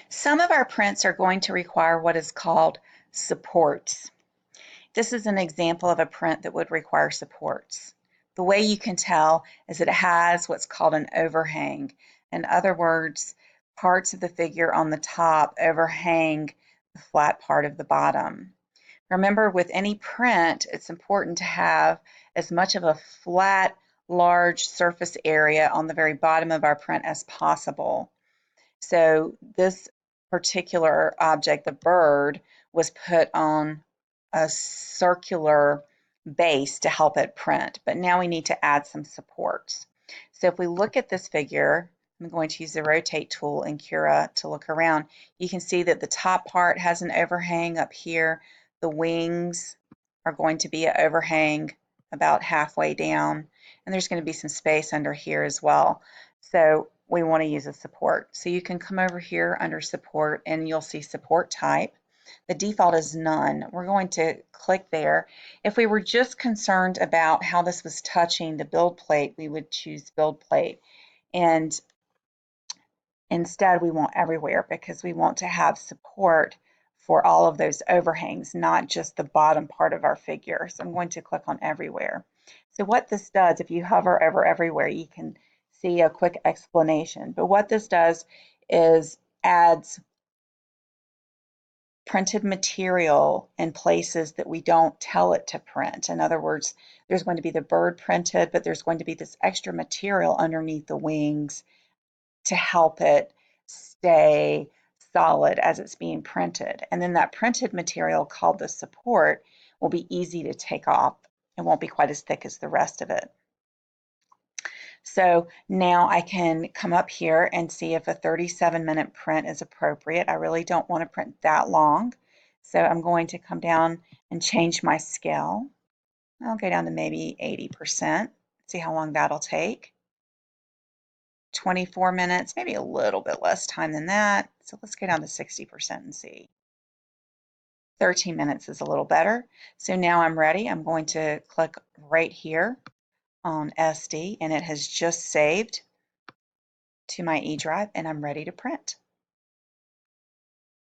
Some of our prints are going to require what is called supports. This is an example of a print that would require supports. The way you can tell is that it has what's called an overhang. In other words, parts of the figure on the top overhang the flat part of the bottom. Remember, with any print, it's important to have as much of a flat, large surface area on the very bottom of our print as possible. So this particular object, the bird, was put on a circular base to help it print, but now we need to add some supports. So if we look at this figure, I'm going to use the rotate tool in Cura to look around. You can see that the top part has an overhang up here. The wings are going to be an overhang about halfway down, and there's going to be some space under here as well. So we want to use a support. So you can come over here under support and you'll see support type. The default is none. We're going to click there. If we were just concerned about how this was touching the build plate, we would choose build plate. And instead we want everywhere because we want to have support for all of those overhangs, not just the bottom part of our figure. So I'm going to click on everywhere. So what this does, if you hover over everywhere, you can see a quick explanation. But what this does is adds printed material in places that we don't tell it to print. In other words, there's going to be the bird printed, but there's going to be this extra material underneath the wings to help it stay solid as it's being printed. And then that printed material called the support will be easy to take off. It won't be quite as thick as the rest of it. So now I can come up here and see if a 37-minute print is appropriate. I really don't want to print that long. So I'm going to come down and change my scale. I'll go down to maybe 80%, see how long that'll take. 24 minutes, maybe a little bit less time than that. So let's go down to 60% and see. 13 minutes is a little better. So now I'm ready. I'm going to click right here on SD, and it has just saved to my E drive, and I'm ready to print.